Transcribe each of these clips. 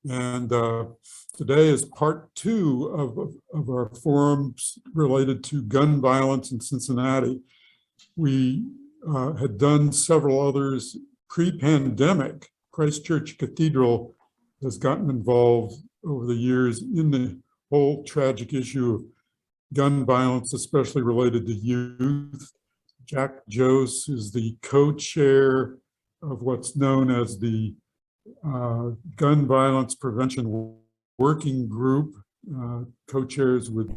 And today is part 2 of our forums related to gun violence in Cincinnati. We had done several others pre-pandemic. Christ Church Cathedral has gotten involved over the years in the whole tragic issue of gun violence, especially related to youth. Jack Jose is the co-chair of what's known as the Gun Violence Prevention Working Group, co-chairs with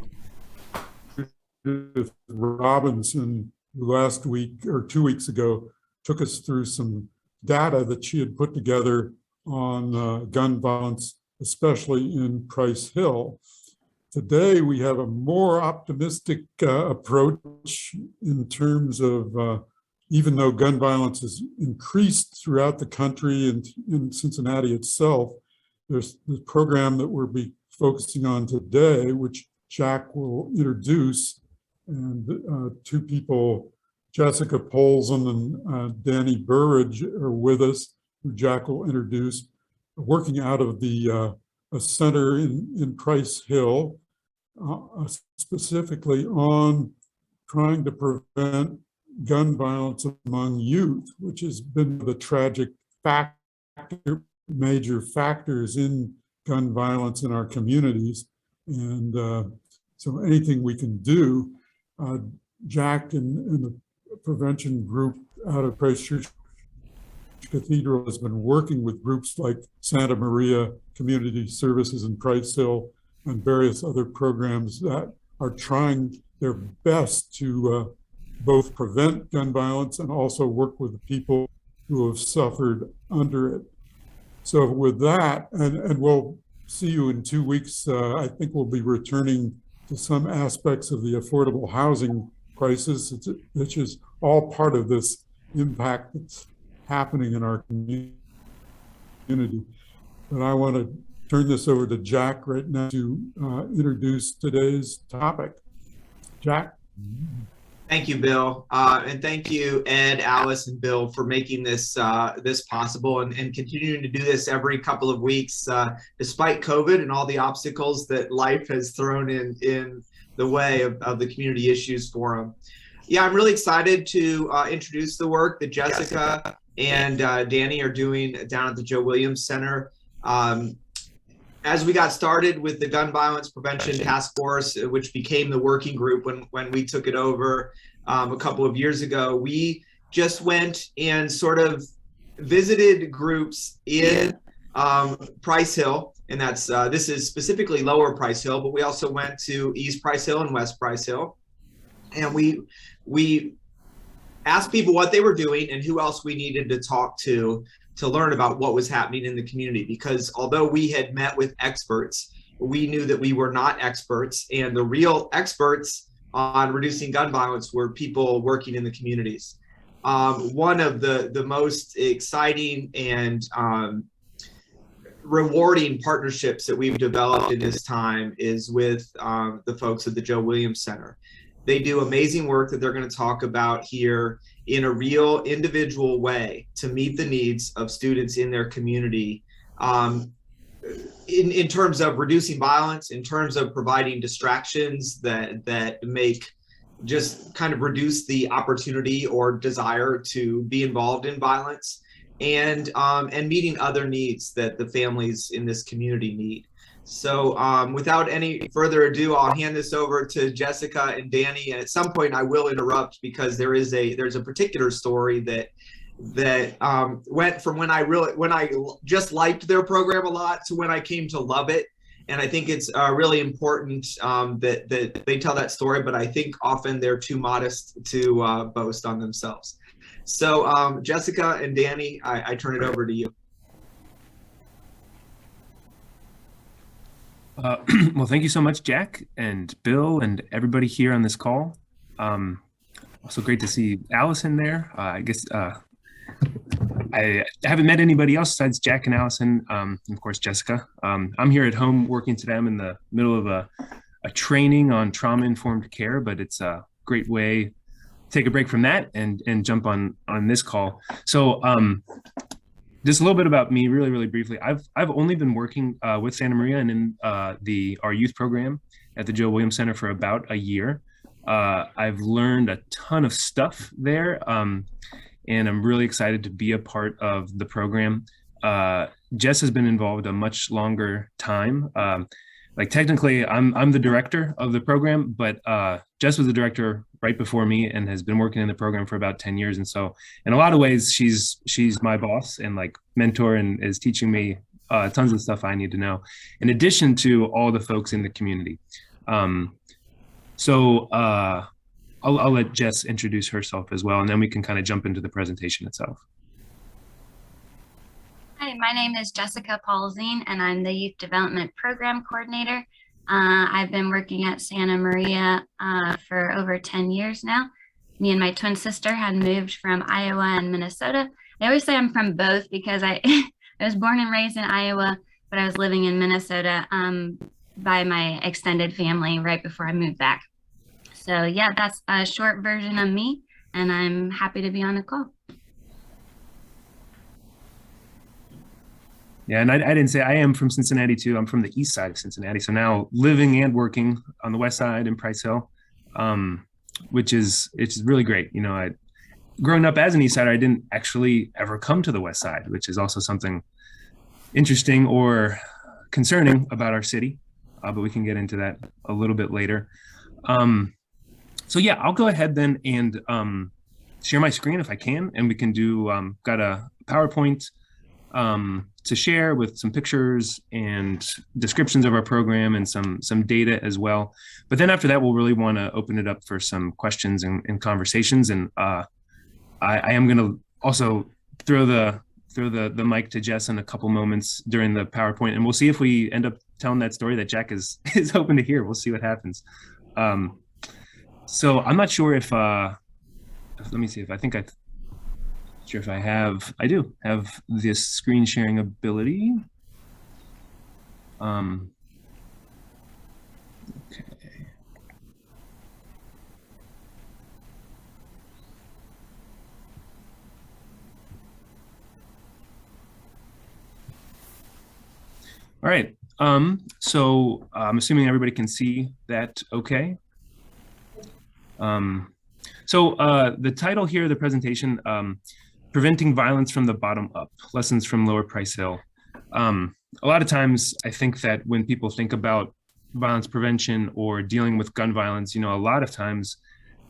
Judith Robinson, who last week or 2 weeks ago took us through some data that she had put together on gun violence, especially in Price Hill. Today, we have a more optimistic approach in terms of even though gun violence has increased throughout the country and in Cincinnati itself, there's the program that we'll be focusing on today, which Jack will introduce, and 2 people, Jessica Polzin and Danny Burridge, are with us, who Jack will introduce, working out of the a center in Price Hill, specifically on trying to prevent gun violence among youth, which has been the tragic major factors in gun violence in our communities. And so anything we can do, Jack and the prevention group out of Christ Church Cathedral has been working with groups like Santa Maria Community Services in Price Hill and various other programs that are trying their best to both prevent gun violence and also work with the people who have suffered under it. So with that, and we'll see you in 2 weeks, I think we'll be returning to some aspects of the affordable housing crisis, which is all part of this impact that's happening in our community. But I want to turn this over to Jack right now to introduce today's topic. Jack? Thank you, Bill. And thank you, Ed, Alice, and Bill for making this this possible and continuing to do this every couple of weeks, despite COVID and all the obstacles that life has thrown in the way of the Community Issues Forum. Yeah, I'm really excited to introduce the work that Jessica and Danny are doing down at the Joe Williams Center. As we got started with the Gun Violence Prevention Task Force, which became the working group when we took it over a couple of years ago, we just went and sort of visited groups in Price Hill, and that's this is specifically Lower Price Hill, but we also went to East Price Hill and West Price Hill, and we asked people what they were doing and who else we needed to talk to learn about what was happening in the community. Because although we had met with experts, we knew that we were not experts, and the real experts on reducing gun violence were people working in the communities. One of the most exciting and rewarding partnerships that we've developed in this time is with the folks at the Joe Williams Center. They do amazing work that they're going to talk about here in a real individual way to meet the needs of students in their community, in terms of reducing violence, in terms of providing distractions that make just kind of reduce the opportunity or desire to be involved in violence, and meeting other needs that the families in this community need. So without any further ado, I'll hand this over to Jessica and Danny, and at some point I will interrupt because there's a particular story that went from when I just liked their program a lot to when I came to love it. And I think it's really important that they tell that story, but I think often they're too modest to boast on themselves. So Jessica and Danny, I turn it over to you. Well, thank you so much, Jack and Bill and everybody here on this call. Also great to see Allison there. I guess I haven't met anybody else besides Jack and Allison, and of course, Jessica. I'm here at home working today. I'm in the middle of a training on trauma-informed care, but it's a great way to take a break from that and jump on this call. So just a little bit about me, really, really briefly. I've only been working with Santa Maria and in our youth program at the Joe Williams Center for about a year. I've learned a ton of stuff there, and I'm really excited to be a part of the program. Jess has been involved a much longer time. Like technically, I'm the director of the program, but Jess was the director right before me and has been working in the program for about 10 years. And so in a lot of ways, she's my boss and like mentor and is teaching me tons of stuff I need to know, in addition to all the folks in the community. I'll let Jess introduce herself as well, and then we can kind of jump into the presentation itself. Hi, my name is Jessica Polzin, and I'm the Youth Development Program Coordinator. I've been working at Santa Maria for over 10 years now. Me and my twin sister had moved from Iowa and Minnesota. I always say I'm from both because I was born and raised in Iowa, but I was living in Minnesota by my extended family right before I moved back. So yeah, that's a short version of me, and I'm happy to be on the call. Yeah, and I didn't say I am from Cincinnati too. I'm from the east side of Cincinnati. So now living and working on the west side in Price Hill, which is really great. You know, growing up as an east sider, I didn't actually ever come to the west side, which is also something interesting or concerning about our city. But we can get into that a little bit later. So yeah, I'll go ahead then and share my screen if I can, and we can do, got a PowerPoint to share with some pictures and descriptions of our program and some data as well. But then after that, we'll really want to open it up for some questions and conversations. And I am going to also throw the mic to Jess in a couple moments during the PowerPoint, and we'll see if we end up telling that story that Jack is hoping to hear. We'll see what happens. So I'm not sure if let me see if I do have this screen sharing ability. Okay. All right. So I'm assuming everybody can see that okay. So the title here of the presentation, Preventing Violence from the Bottom Up, Lessons from Lower Price Hill. A lot of times I think that when people think about violence prevention or dealing with gun violence, you know, a lot of times,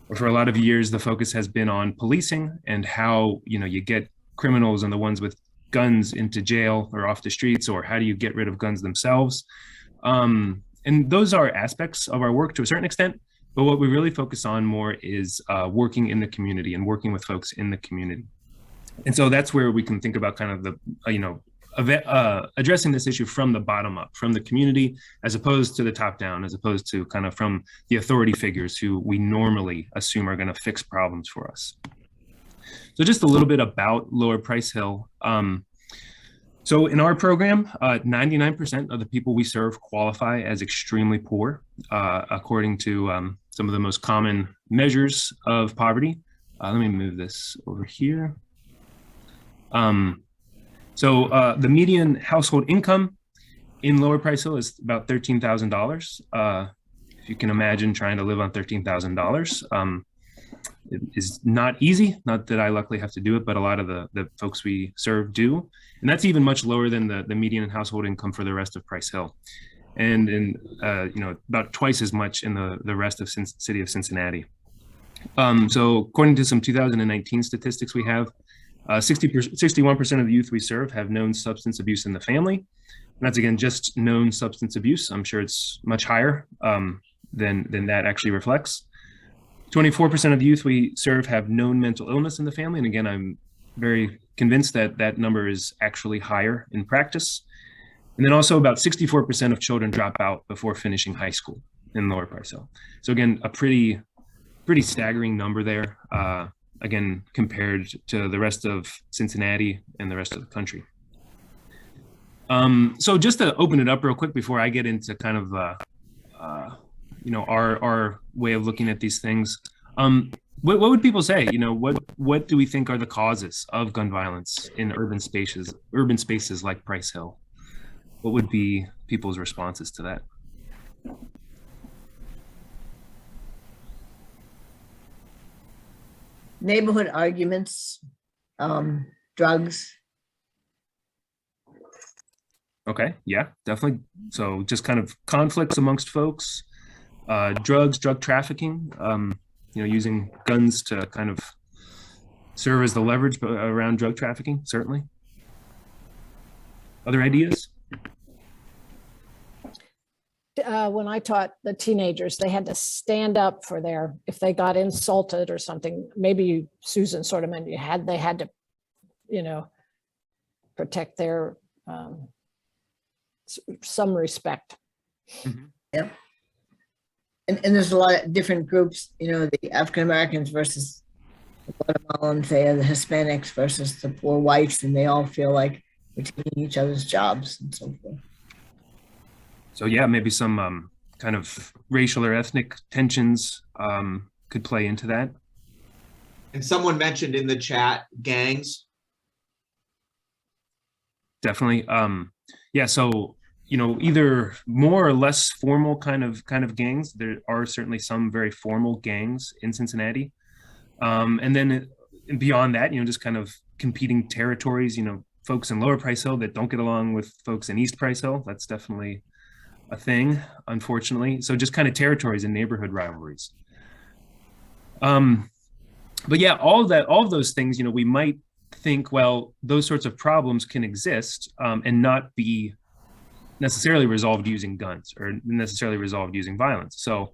or for a lot of years, the focus has been on policing and how, you know, you get criminals and the ones with guns into jail or off the streets, or how do you get rid of guns themselves? And those are aspects of our work to a certain extent, but what we really focus on more is working in the community and working with folks in the community. And so that's where we can think about kind of the, addressing this issue from the bottom up, from the community, as opposed to the top down, as opposed to kind of from the authority figures who we normally assume are going to fix problems for us. So just a little bit about Lower Price Hill. So in our program, 99% of the people we serve qualify as extremely poor, according to some of the most common measures of poverty. Let me move this over here. So the median household income in Lower Price Hill is about $13,000. If you can imagine trying to live on $13,000, it is not easy. Not that I luckily have to do it, but a lot of the folks we serve do. And that's even much lower than the median household income for the rest of Price Hill. And in, you know, about twice as much in the rest of city of Cincinnati. So according to some 2019 statistics we have, 61% of the youth we serve have known substance abuse in the family. And that's, again, just known substance abuse. I'm sure it's much higher than that actually reflects. 24% of the youth we serve have known mental illness in the family. And again, I'm very convinced that that number is actually higher in practice. And then also about 64% of children drop out before finishing high school in Lower Price Hill. So again, a pretty staggering number there, again, compared to the rest of Cincinnati and the rest of the country. So just to open it up real quick before I get into kind of, you know, our way of looking at these things. What would people say? What do we think are the causes of gun violence in urban spaces like Price Hill? What would be people's responses to that? Neighborhood arguments, drugs. Okay, yeah, definitely. So just kind of conflicts amongst folks, drug trafficking, using guns to kind of serve as the leverage around drug trafficking, certainly. Other ideas? When I taught the teenagers, they had to stand up for if they got insulted or something. Maybe Susan sort of meant they had to, protect their some respect. Mm-hmm. Yeah. And there's a lot of different groups, the African Americans versus the Guatemalans, the Hispanics versus the poor whites, and they all feel like we're taking each other's jobs and so forth. So yeah, maybe some kind of racial or ethnic tensions could play into that. And someone mentioned in the chat gangs. Definitely. Yeah. So either more or less formal kind of gangs. There are certainly some very formal gangs in Cincinnati, and then beyond that, just kind of competing territories. Folks in Lower Price Hill that don't get along with folks in East Price Hill. That's definitely a thing, unfortunately. So just kind of territories and neighborhood rivalries. But yeah, all of those things, we might think, well, those sorts of problems can exist and not be necessarily resolved using guns or necessarily resolved using violence. So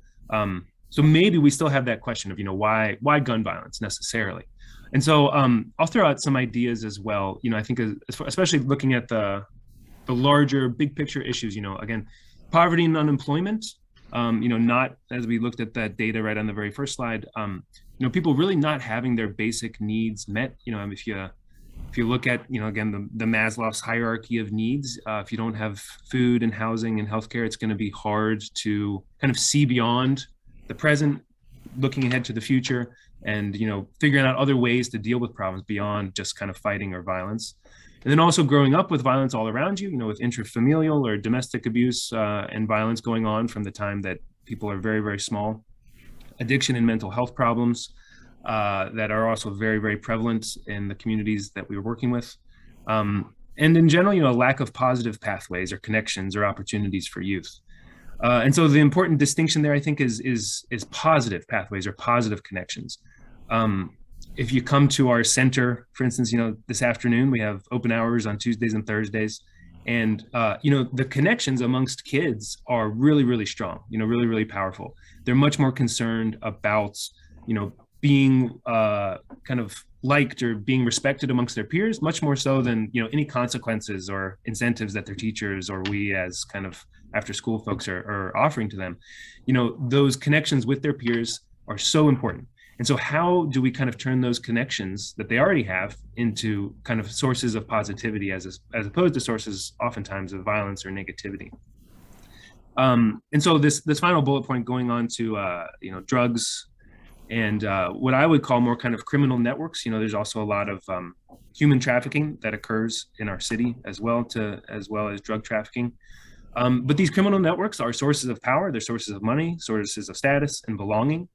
maybe we still have that question of, why gun violence necessarily? And so I'll throw out some ideas as well. I think especially looking at the larger big picture issues, again, poverty and unemployment, not, as we looked at that data right on the very first slide, people really not having their basic needs met. If you look at, again, the Maslow's hierarchy of needs, if you don't have food and housing and healthcare, it's going to be hard to kind of see beyond the present, looking ahead to the future, and, figuring out other ways to deal with problems beyond just kind of fighting or violence. And then also growing up with violence all around you, with intrafamilial or domestic abuse and violence going on from the time that people are very, very small. Addiction and mental health problems that are also very, very prevalent in the communities that we were working with. And in general, a lack of positive pathways or connections or opportunities for youth. And so the important distinction there, I think, is positive pathways or positive connections. If you come to our center, for instance, this afternoon, we have open hours on Tuesdays and Thursdays. And, the connections amongst kids are really, really strong, really, really powerful. They're much more concerned about, being kind of liked or being respected amongst their peers, much more so than, any consequences or incentives that their teachers or we as kind of after school folks are offering to them. Those connections with their peers are so important. And so how do we kind of turn those connections that they already have into kind of sources of positivity as opposed to sources oftentimes of violence or negativity? And so this final bullet point going on to, drugs and what I would call more kind of criminal networks. There's also a lot of human trafficking that occurs in our city as well as drug trafficking. But these criminal networks are sources of power, they're sources of money, sources of status and belonging.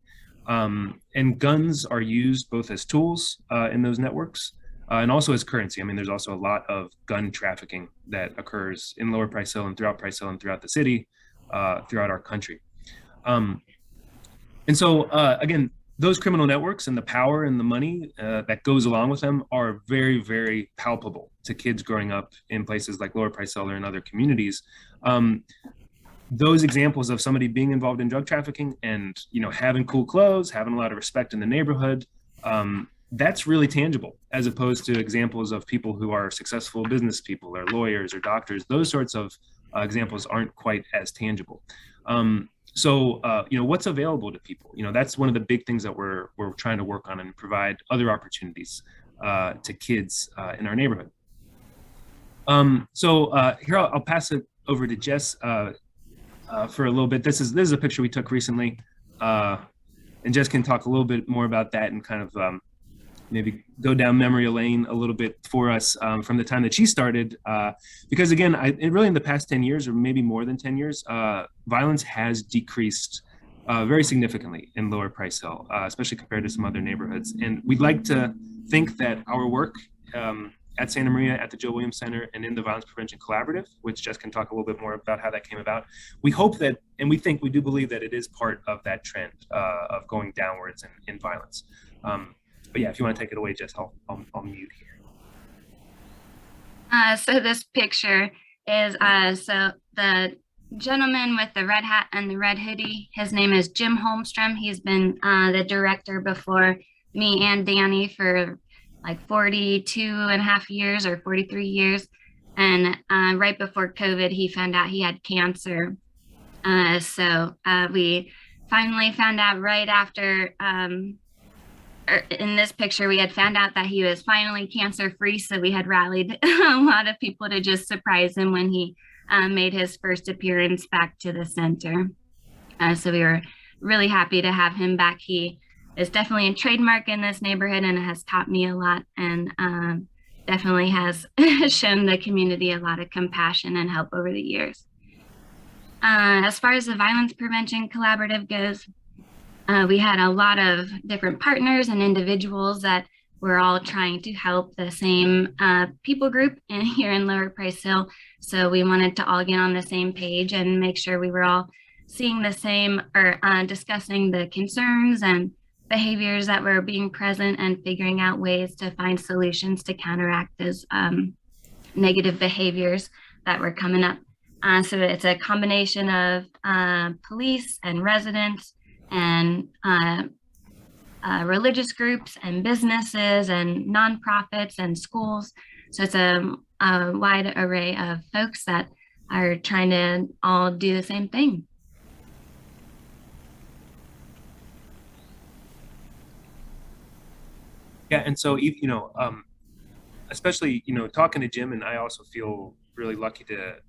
And guns are used both as tools in those networks and also as currency. I mean, there's also a lot of gun trafficking that occurs in Lower Price Hill and throughout Price Hill and throughout the city, throughout our country. And so, again, those criminal networks and the power and the money that goes along with them are very, very palpable to kids growing up in places like Lower Price Hill or in other communities. Those examples of somebody being involved in drug trafficking and, having cool clothes, having a lot of respect in the neighborhood, that's really tangible, as opposed to examples of people who are successful business people or lawyers or doctors. Those sorts of examples aren't quite as tangible. So, what's available to people? That's one of the big things that we're trying to work on and provide other opportunities to kids in our neighborhood. So here I'll pass it over to Jess for a little bit. This is a picture we took recently. And Jess can talk a little bit more about that and kind of maybe go down memory lane a little bit for us from the time that she started. Because again, really in the past 10 years, or maybe more than 10 years, violence has decreased very significantly in Lower Price Hill, especially compared to some other neighborhoods. And we'd like to think that our work at Santa Maria, at the Joe Williams Center, and in the Violence Prevention Collaborative, which Jess can talk a little bit more about how that came about. We hope that, and we do believe that it is part of that trend of going downwards in violence. But yeah, if you want to take it away, Jess, I'll mute here. So this picture is, so the gentleman with the red hat and the red hoodie, his name is Jim Holmstrom. He's been the director before me and Danny for like 42.5 years or 43 years. And right before COVID, he found out he had cancer. So we finally found out right after, in this picture, we had found out that he was finally cancer-free. So we had rallied a lot of people to just surprise him when he made his first appearance back to the center. So we were really happy to have him back. He is definitely a trademark in this neighborhood and has taught me a lot, and definitely has shown the community a lot of compassion and help over the years. As far as the Violence Prevention Collaborative goes, we had a lot of different partners and individuals that were all trying to help the same people group here in Lower Price Hill. So we wanted to all get on the same page and make sure we were all seeing the same, or discussing the concerns and behaviors that were being present and figuring out ways to find solutions to counteract those negative behaviors that were coming up. So it's a combination of police and residents and religious groups and businesses and nonprofits and schools. So it's a wide array of folks that are trying to all do the same thing. Yeah, and so, you know, especially, you know, talking to Jim, and I also feel really lucky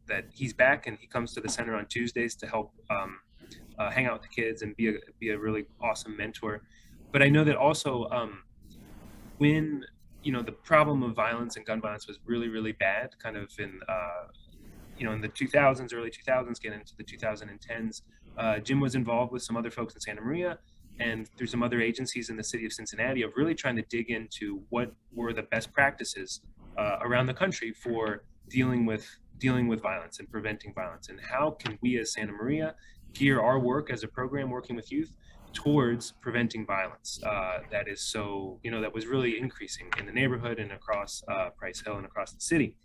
that he's back and he comes to the center on Tuesdays to help hang out with the kids and be a really awesome mentor. But I know that also when, you know, the problem of violence and gun violence was really, really bad, kind of in, you know, in the 2000s, early 2000s, getting into the 2010s, Jim was involved with some other folks in Santa Maria and through some other agencies in the city of Cincinnati of really trying to dig into what were the best practices around the country for dealing with violence and preventing violence, and how can we as Santa Maria gear our work as a program working with youth towards preventing violence that is so, you know, that was really increasing in the neighborhood and across Price Hill and across the city.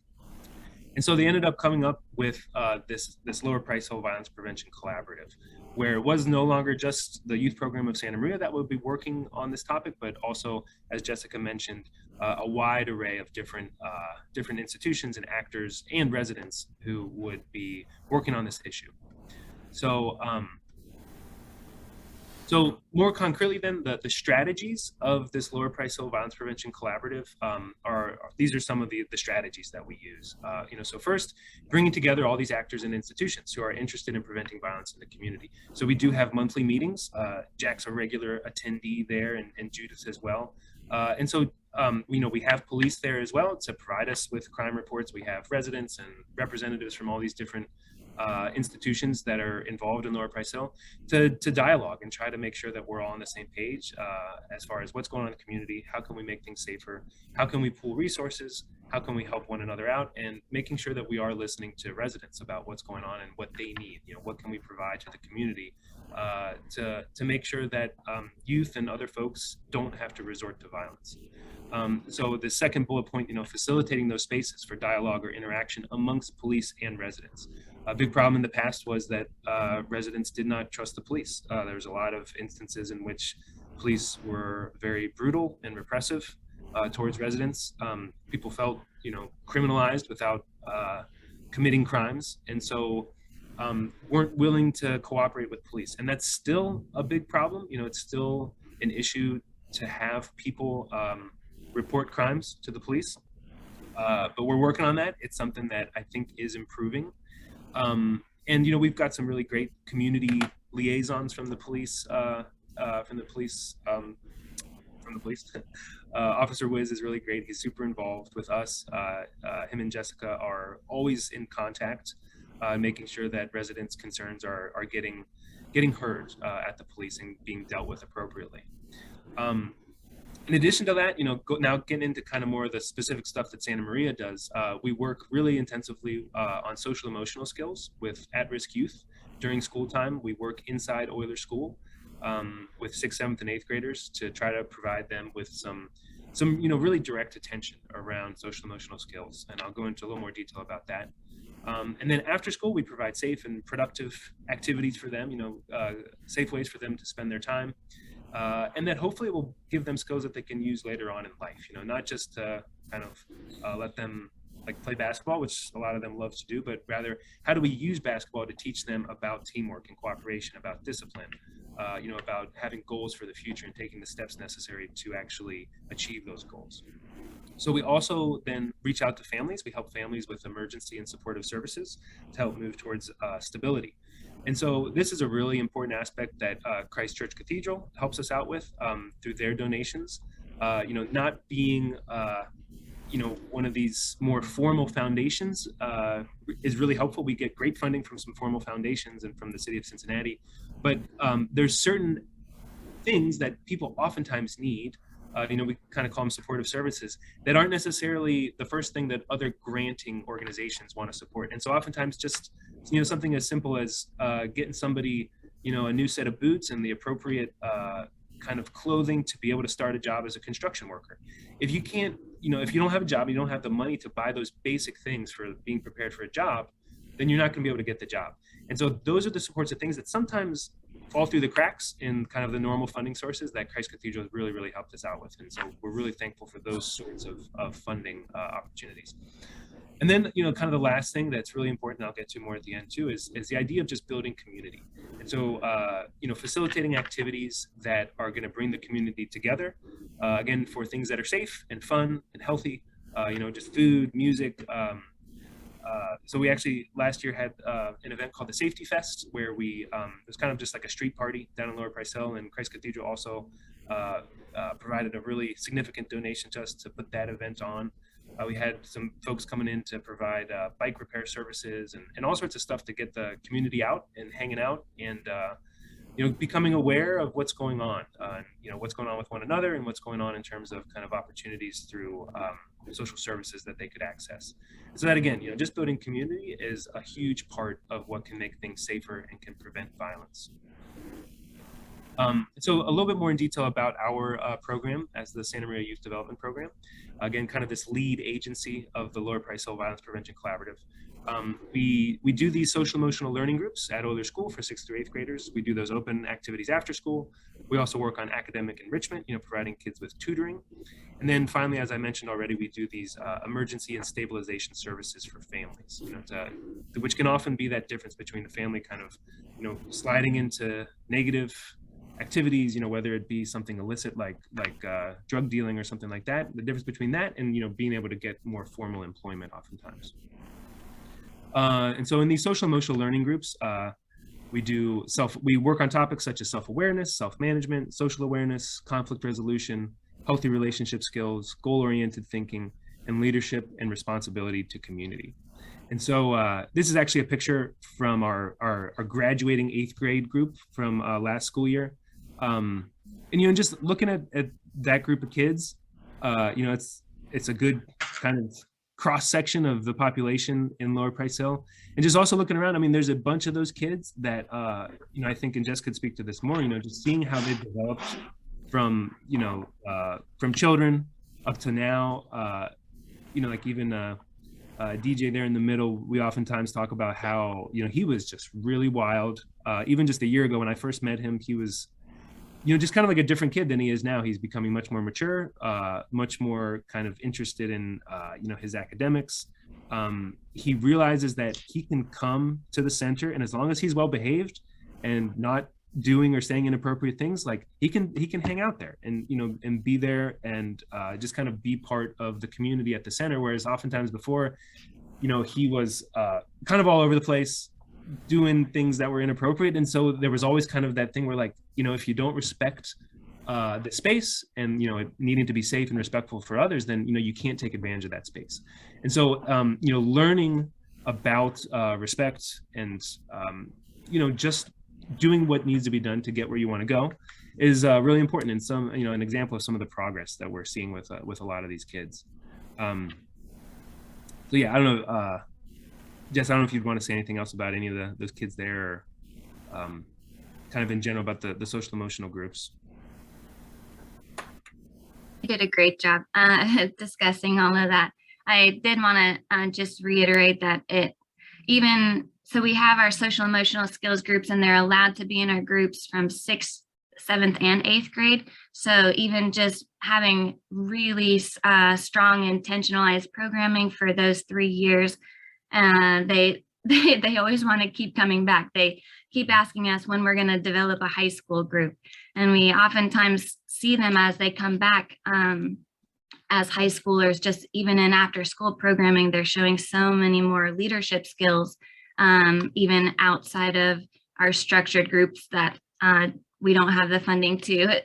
And so they ended up coming up with this Lower Price Hill Violence Prevention Collaborative, where it was no longer just the youth program of Santa Maria that would be working on this topic, but also, as Jessica mentioned, a wide array of different institutions and actors and residents who would be working on this issue. So, so more concretely then, the strategies of this Lower Price Hill Violence Prevention Collaborative these are some of the strategies that we use. You know, so first, bringing together all these actors and institutions who are interested in preventing violence in the community. So we do have monthly meetings. Jack's a regular attendee there, and Judith as well. And so, you know, we have police there as well to provide us with crime reports. We have residents and representatives from all these different institutions that are involved in Lower Price Hill to dialogue and try to make sure that we're all on the same page as far as what's going on in the community. How can we make things safer? How can we pool resources? How can we help one another out? And making sure that we are listening to residents about what's going on and what they need. You know, what can we provide to the community to make sure that youth and other folks don't have to resort to violence. So the second bullet point, you know, facilitating those spaces for dialogue or interaction amongst police and residents. A big problem in the past was that residents did not trust the police. There was a lot of instances in which police were very brutal and repressive towards residents. People felt, you know, criminalized without committing crimes, and so weren't willing to cooperate with police. And that's still a big problem. You know, it's still an issue to have people report crimes to the police, but we're working on that. It's something that I think is improving. And, you know, we've got some really great community liaisons from the police from the police. Officer Wiz is really great. He's super involved with us. Him and Jessica are always in contact, making sure that residents' concerns are getting heard at the police and being dealt with appropriately. In addition to that, now getting into kind of more of the specific stuff that Santa Maria does, we work really intensively on social emotional skills with at-risk youth during school time. We work inside Euler School with 6th, 7th, and 8th graders to try to provide them with some really direct attention around social emotional skills. And I'll go into a little more detail about that. And then after school, we provide safe and productive activities for them, safe ways for them to spend their time. And that hopefully will give them skills that they can use later on in life, not just to kind of let them like play basketball, which a lot of them love to do, but rather how do we use basketball to teach them about teamwork and cooperation, about discipline, about having goals for the future and taking the steps necessary to actually achieve those goals. So we also then reach out to families. We help families with emergency and supportive services to help move towards stability. And so this is a really important aspect that Christ Church Cathedral helps us out with through their donations. Not being, one of these more formal foundations is really helpful. We get great funding from some formal foundations and from the city of Cincinnati, but there's certain things that people oftentimes need. We kind of call them supportive services that aren't necessarily the first thing that other granting organizations want to support. And so oftentimes just, something as simple as getting somebody, a new set of boots and the appropriate kind of clothing to be able to start a job as a construction worker. If you can't, if you don't have a job, you don't have the money to buy those basic things for being prepared for a job, then you're not going to be able to get the job. And so those are the supports of things that sometimes fall through the cracks in kind of the normal funding sources that Christ Cathedral has really, really helped us out with. And so we're really thankful for those sorts of funding opportunities. And then, kind of the last thing that's really important, I'll get to more at the end too, is the idea of just building community. And so, facilitating activities that are going to bring the community together, again, for things that are safe and fun and healthy, just food, music. So we actually last year had an event called the Safety Fest, where it was kind of just like a street party down in Lower Price Hill, and Christ Cathedral also provided a really significant donation to us to put that event on. We had some folks coming in to provide bike repair services and all sorts of stuff to get the community out and hanging out and becoming aware of what's going on, what's going on with one another and what's going on in terms of kind of opportunities through social services that they could access. So that again, just building community is a huge part of what can make things safer and can prevent violence. So a little bit more in detail about our program as the Santa Maria Youth Development Program. Again, kind of this lead agency of the Lower Price Hill Violence Prevention Collaborative. We do these social emotional learning groups at Euler School for 6th through 8th graders. We do those open activities after school. We also work on academic enrichment, providing kids with tutoring. And then finally, as I mentioned already, we do these emergency and stabilization services for families, which can often be that difference between the family kind of, sliding into negative activities, whether it be something illicit like drug dealing or something like that, the difference between that and, being able to get more formal employment oftentimes. And so in these social emotional learning groups, we work on topics such as self-awareness, self-management, social awareness, conflict resolution, healthy relationship skills, goal-oriented thinking, and leadership and responsibility to community. And so this is actually a picture from our graduating 8th grade group from last school year. And just looking at that group of kids, it's a good kind of cross section of the population in Lower Price Hill. And just also looking around, there's a bunch of those kids that I think, and Jess could speak to this more, just seeing how they've developed from children up to now, like even DJ there in the middle, we oftentimes talk about how, he was just really wild. Even just a year ago when I first met him, he was, just kind of like a different kid than he is now. He's becoming much more mature, much more kind of interested in, his academics. He realizes that he can come to the center, and as long as he's well behaved and not doing or saying inappropriate things, like he can hang out there and and be there and just kind of be part of the community at the center, whereas oftentimes before he was kind of all over the place doing things that were inappropriate. And so there was always kind of that thing where like if you don't respect the space and, it needing to be safe and respectful for others, then, you can't take advantage of that space. And so, learning about respect and, just doing what needs to be done to get where you want to go is really important, and some, an example of some of the progress that we're seeing with a lot of these kids. So yeah, I don't know, Jess, I don't know if you'd want to say anything else about any of those kids there, or kind of in general about the social emotional groups. You did a great job discussing all of that. I did want to just reiterate that so we have our social emotional skills groups, and they're allowed to be in our groups from 6th, 7th, and 8th grade. So even just having really strong intentionalized programming for those 3 years, they always want to keep coming back. They keep asking us when we're going to develop a high school group, and we oftentimes see them as they come back as high schoolers. Just even in after school programming, they're showing so many more leadership skills, even outside of our structured groups, that we don't have the funding to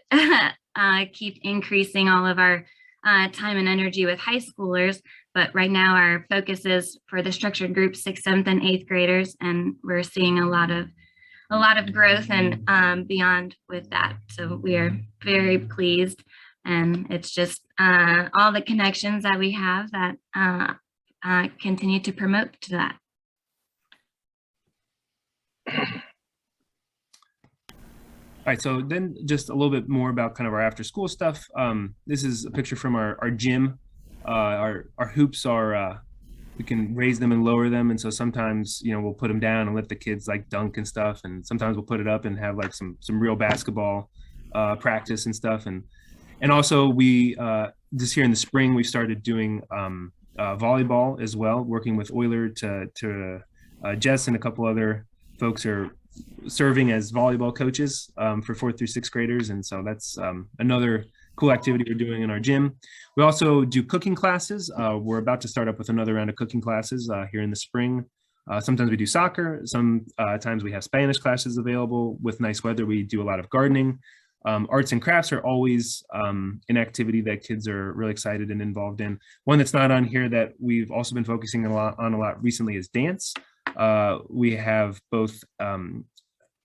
keep increasing all of our time and energy with high schoolers. But right now our focus is for the structured group 6th, 7th, and 8th graders, and we're seeing a lot of growth and beyond with that. So we are very pleased, and it's just all the connections that we have that continue to promote to that. All right, so then just a little bit more about kind of our after school stuff. This is a picture from our gym. Our hoops are, we can raise them and lower them. And so sometimes, we'll put them down and let the kids like dunk and stuff. And sometimes we'll put it up and have like some real basketball practice and stuff. And also we, just here in the spring, we started doing volleyball as well, working with Euler to Jess and a couple other folks are serving as volleyball coaches for 4th through 6th graders. And so that's another cool activity we're doing in our gym. We also do cooking classes. We're about to start up with another round of cooking classes here in the spring. Sometimes we do soccer. Sometimes we have Spanish classes available. With nice weather, we do a lot of gardening. Arts and crafts are always an activity that kids are really excited and involved in. One that's not on here that we've also been focusing a lot recently is dance. We have both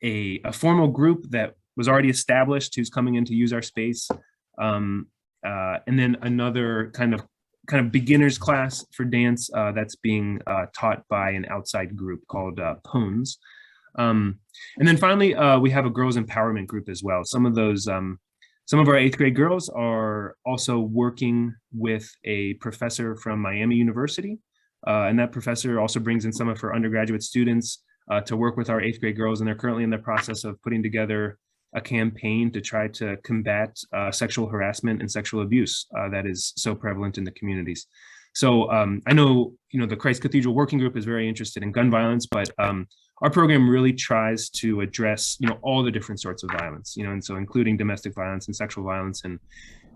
a formal group that was already established who's coming in to use our space, and then another kind of beginners class for dance that's being taught by an outside group called Polzin. And then finally, we have a girls empowerment group as well. Some of our 8th grade girls are also working with a professor from Miami University. And that professor also brings in some of her undergraduate students to work with our 8th grade girls. And they're currently in the process of putting together a campaign to try to combat sexual harassment and sexual abuse that is so prevalent in the communities. So I know, the Christ Cathedral Working Group is very interested in gun violence, but our program really tries to address, all the different sorts of violence, and so including domestic violence and sexual violence and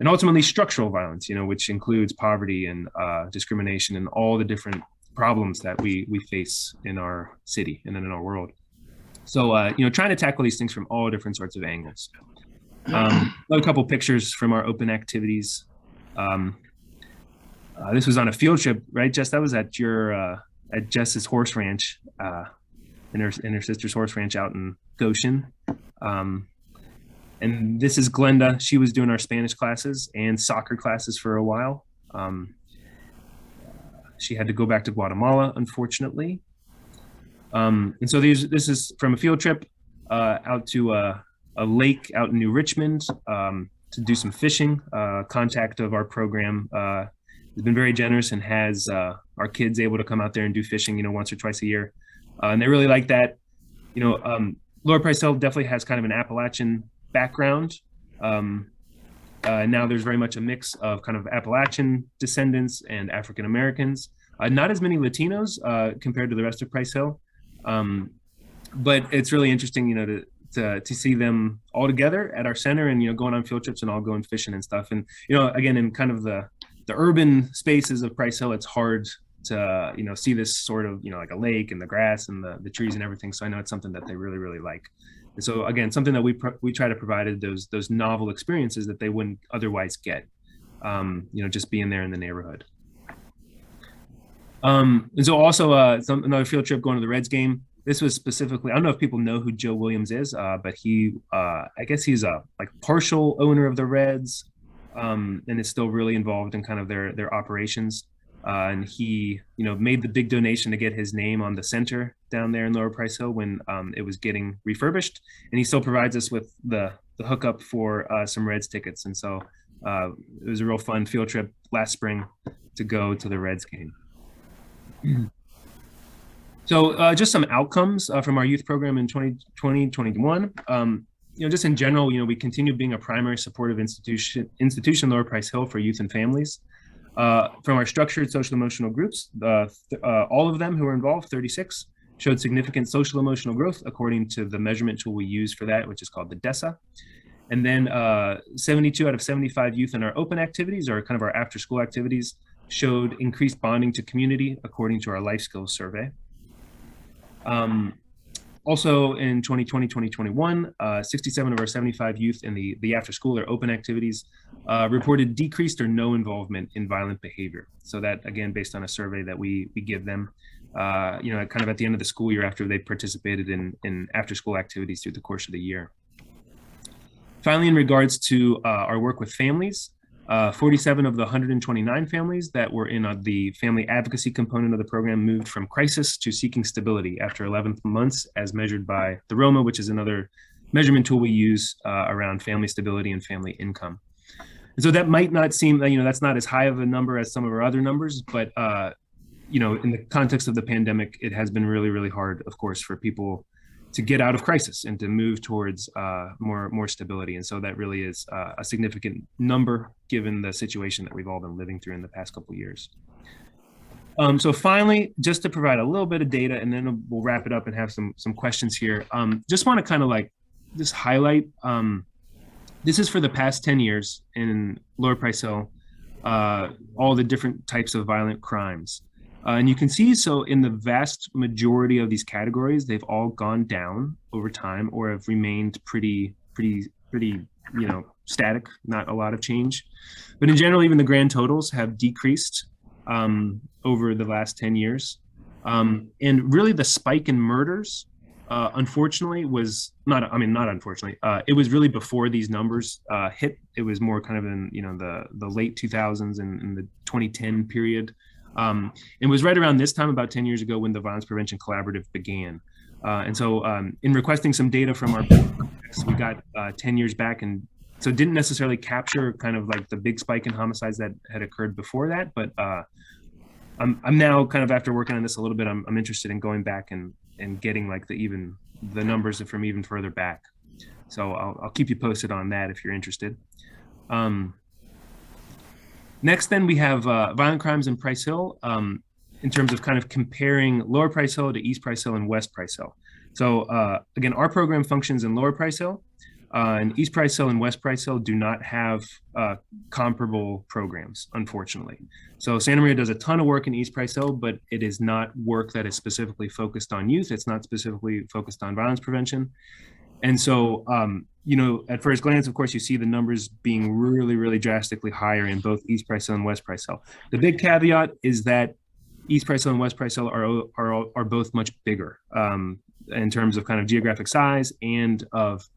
ultimately structural violence, which includes poverty and discrimination and all the different problems that we face in our city and then in our world. So, trying to tackle these things from all different sorts of angles. A couple pictures from our open activities. This was on a field trip, right, Jess? That was at at Jess's horse ranch, and her sister's horse ranch out in Goshen. And this is Glenda. She was doing our Spanish classes and soccer classes for a while. She had to go back to Guatemala, unfortunately. And so this is from a field trip out to a lake out in New Richmond to do some fishing. Contact of our program has been very generous and has our kids able to come out there and do fishing, once or twice a year. And they really like that. Lower Price Hill definitely has kind of an Appalachian background. Now there's very much a mix of kind of Appalachian descendants and African Americans. Not as many Latinos compared to the rest of Price Hill, but it's really interesting, to see them all together at our center and going on field trips and all going fishing and stuff. And again, in kind of the urban spaces of Price Hill, it's hard to see this sort of like a lake and the grass and the trees and everything. So I know it's something that they really, really like. And so again, something that we try to provide those novel experiences that they wouldn't otherwise get, just being there in the neighborhood. And so also another field trip going to the Reds game. This was specifically, I don't know if people know who Joe Williams is, but he, I guess he's a partial owner of the Reds, and is still really involved in kind of their operations. And he, made the big donation to get his name on the center down there in Lower Price Hill when it was getting refurbished. And he still provides us with the hookup for some Reds tickets. And so it was a real fun field trip last spring to go to the Reds game. So just some outcomes from our youth program in 2021. Just in general, we continue being a primary supportive institution Lower Price Hill for youth and families. From our structured social emotional groups, all of them who were involved, 36, showed significant social emotional growth according to the measurement tool we use for that, which is called the DESA. And then 72 out of 75 youth in our open activities, or kind of our after school activities, showed increased bonding to community according to our life skills survey. Also in 2020-2021, 67 of our 75 youth in the after school or open activities reported decreased or no involvement in violent behavior. So that, again, based on a survey that we give them, kind of at the end of the school year after they participated in after school activities through the course of the year. Finally, in regards to our work with families, 47 of the 129 families that were in the family advocacy component of the program moved from crisis to seeking stability after 11 months, as measured by the ROMA, which is another measurement tool we use around family stability and family income. And so that might not seem, that's not as high of a number as some of our other numbers, but in the context of the pandemic, it has been really, really hard, of course, for people to get out of crisis and to move towards more stability. And so that really is a significant number given the situation that we've all been living through in the past couple of years. So finally, just to provide a little bit of data, and then we'll wrap it up and have some questions here. Just want to kind of just highlight, this is for the past 10 years in Lower Price Hill, all the different types of violent crimes. And you can see, so in the vast majority of these categories, they've all gone down over time or have remained pretty, static, not a lot of change. But in general, even the grand totals have decreased over the last 10 years. And really the spike in murders, unfortunately, was not unfortunately, it was really before these numbers hit. It was more kind of in, the late 2000s and in the 2010 period. It was right around this time, about 10 years ago, when the Violence Prevention Collaborative began. And so in requesting some data from our we got 10 years back, and so didn't necessarily capture kind of like the big spike in homicides that had occurred before that. But I'm now kind of, after working on this a little bit, I'm interested in going back and getting like the numbers from even further back. So I'll keep you posted on that if you're interested. Next, then, we have violent crimes in Price Hill in terms of kind of comparing Lower Price Hill to East Price Hill and West Price Hill. So again, our program functions in Lower Price Hill, and East Price Hill and West Price Hill do not have comparable programs, unfortunately. So Santa Maria does a ton of work in East Price Hill, but it is not work that is specifically focused on youth. It's not specifically focused on violence prevention. And so, at first glance, of course, you see the numbers being really, really drastically higher in both East Price Hill and West Price Hill. The big caveat is that East Price Hill and West Price Hill are both much bigger in terms of kind of geographic size and of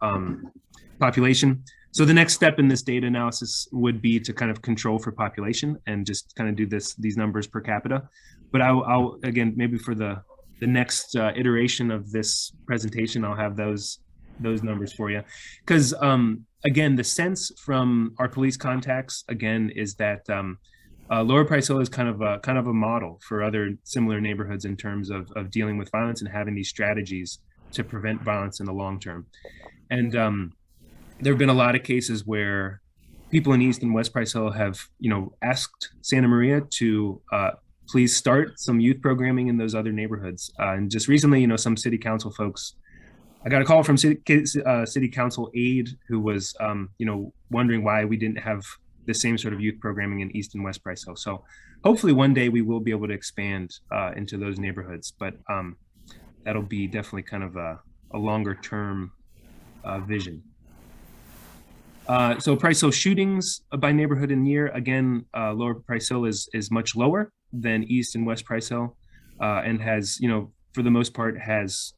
population. So the next step in this data analysis would be to kind of control for population and just kind of do these numbers per capita. But I'll again, maybe for the next iteration of this presentation, I'll have those numbers for you, because again, the sense from our police contacts again is that Lower Price Hill is kind of a model for other similar neighborhoods in terms of dealing with violence and having these strategies to prevent violence in the long term. And there have been a lot of cases where people in East and West Price Hill have asked Santa Maria to please start some youth programming in those other neighborhoods. And just recently, some city council folks, I got a call from city council aide who was, wondering why we didn't have the same sort of youth programming in East and West Price Hill. So hopefully one day we will be able to expand into those neighborhoods, but that'll be definitely kind of a longer term vision. So Price Hill shootings by neighborhood and year, again, Lower Price Hill is much lower than East and West Price Hill, and has, for the most part, has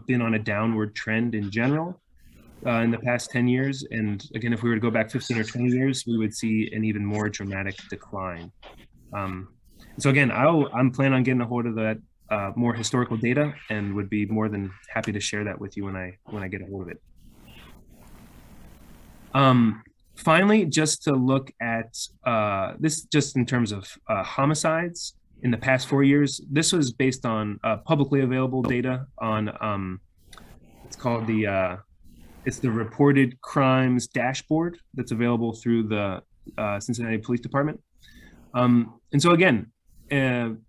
been on a downward trend in general in the past 10 years. And again, if we were to go back 15 or 20 years, we would see an even more dramatic decline. So again, I'm planning on getting a hold of that more historical data, and would be more than happy to share that with you when I get a hold of it. Finally, just to look at this, just in terms of homicides in the past 4 years, this was based on publicly available data on, it's called it's the Reported Crimes Dashboard that's available through the Cincinnati Police Department. And so again,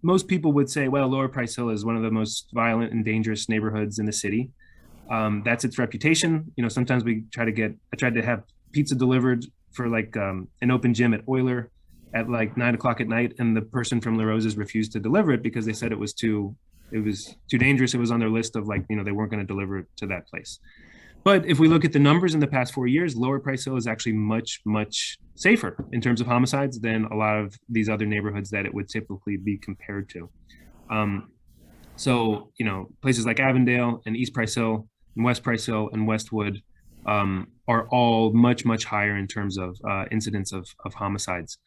most people would say, well, Lower Price Hill is one of the most violent and dangerous neighborhoods in the city. That's its reputation. Sometimes I tried to have pizza delivered for like an open gym at Euler at like 9 o'clock at night, and the person from La Rosa's refused to deliver it because they said it was too dangerous. It was on their list of like, they weren't going to deliver it to that place. But if we look at the numbers in the past 4 years, Lower Price Hill is actually much, much safer in terms of homicides than a lot of these other neighborhoods that it would typically be compared to. So, places like Avondale and East Price Hill and West Price Hill and Westwood are all much, much higher in terms of incidents of homicides.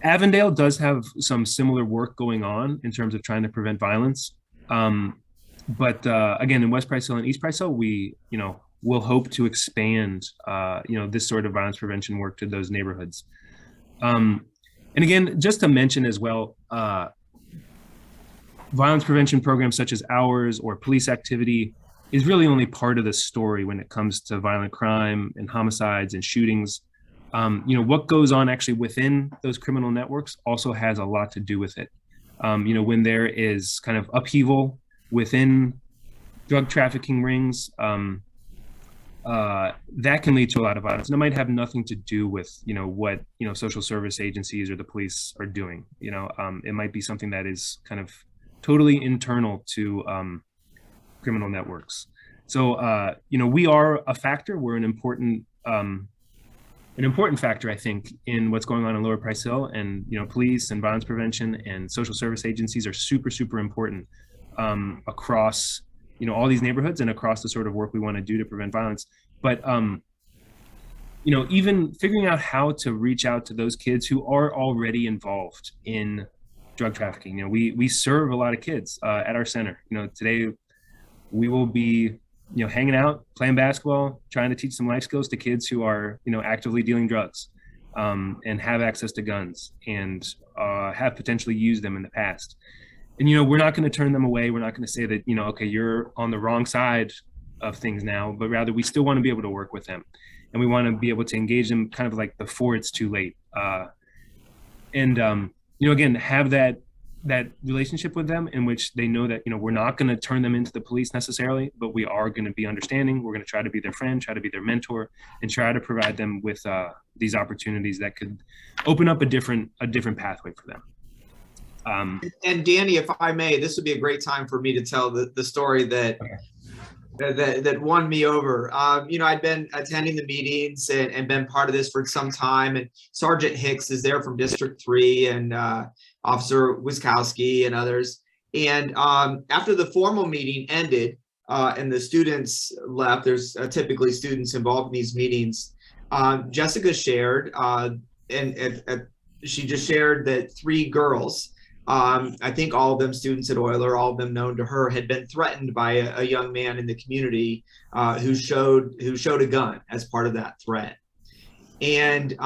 Avondale does have some similar work going on in terms of trying to prevent violence. But again, in West Price Hill and East Price Hill, we, will hope to expand, this sort of violence prevention work to those neighborhoods. And again, just to mention as well, violence prevention programs such as ours or police activity is really only part of the story when it comes to violent crime and homicides and shootings. What goes on actually within those criminal networks also has a lot to do with it. When there is kind of upheaval within drug trafficking rings, that can lead to a lot of violence. And it might have nothing to do with, what, social service agencies or the police are doing. It might be something that is kind of totally internal to criminal networks. So, we are a factor. We're an important factor, I think, in what's going on in Lower Price Hill. And, police and violence prevention and social service agencies are super, super important across, all these neighborhoods and across the sort of work we want to do to prevent violence. But, even figuring out how to reach out to those kids who are already involved in drug trafficking. We serve a lot of kids at our center. Today we will be, hanging out, playing basketball, trying to teach some life skills to kids who are, actively dealing drugs and have access to guns and have potentially used them in the past. And, we're not going to turn them away. We're not going to say that, okay, you're on the wrong side of things now, but rather we still want to be able to work with them. And we want to be able to engage them kind of like before it's too late. Again, have that relationship with them in which they know that, we're not going to turn them into the police necessarily, but we are going to be understanding. We're going to try to be their friend, try to be their mentor, and try to provide them with these opportunities that could open up a different pathway for them. And Danny, if I may, this would be a great time for me to tell the story that won me over. I'd been attending the meetings and been part of this for some time. And Sergeant Hicks is there from District 3 and Officer Wiskowski and others. And after the formal meeting ended and the students left, there's typically students involved in these meetings. Jessica shared, she just shared that 3 girls, I think all of them students at Euler, all of them known to her, had been threatened by a young man in the community who showed a gun as part of that threat. And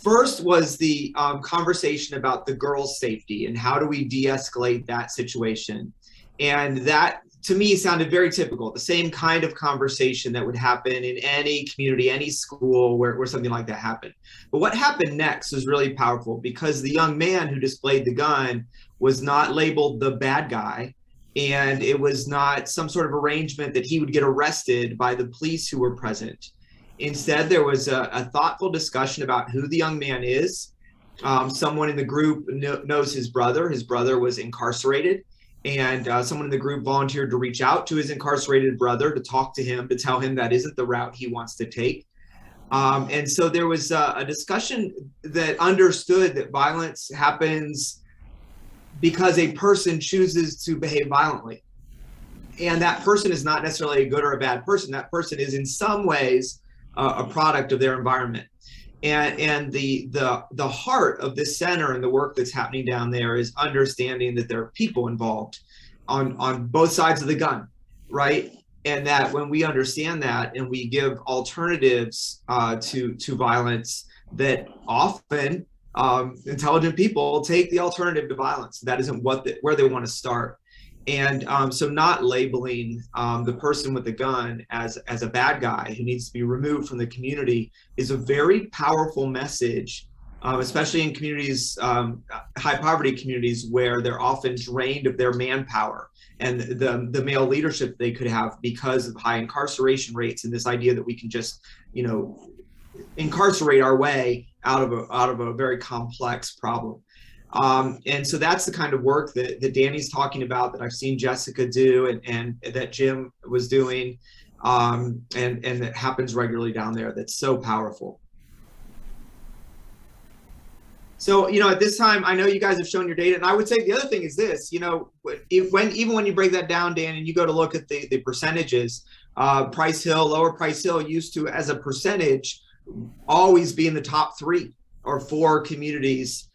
first was the conversation about the girls' safety and how do we de-escalate that situation. And that, to me, sounded very typical, the same kind of conversation that would happen in any community, any school where something like that happened. But what happened next was really powerful because the young man who displayed the gun was not labeled the bad guy, and it was not some sort of arrangement that he would get arrested by the police who were present. Instead, there was a thoughtful discussion about who the young man is. Someone in the group knows his brother. His brother was incarcerated. And someone in the group volunteered to reach out to his incarcerated brother to talk to him, to tell him that isn't the route he wants to take. And so there was a discussion that understood that violence happens because a person chooses to behave violently. And that person is not necessarily a good or a bad person. That person is in some ways a product of their environment. And the heart of this center and the work that's happening down there is understanding that there are people involved on both sides of the gun, right? And that when we understand that and we give alternatives to violence, that often intelligent people take the alternative to violence. That isn't where they want to start. And so not labeling the person with the gun as a bad guy who needs to be removed from the community is a very powerful message, especially in communities, high poverty communities, where they're often drained of their manpower and the male leadership they could have because of high incarceration rates, and this idea that we can just, incarcerate our way out of a very complex problem. And so that's the kind of work that Danny's talking about, that I've seen Jessica do, and that Jim was doing, and that happens regularly down there. That's so powerful. So, at this time, I know you guys have shown your data, and I would say the other thing is this, even when you break that down, Dan, and you go to look at the percentages, Price Hill, Lower Price Hill used to, as a percentage, always be in the top 3 or 4 communities.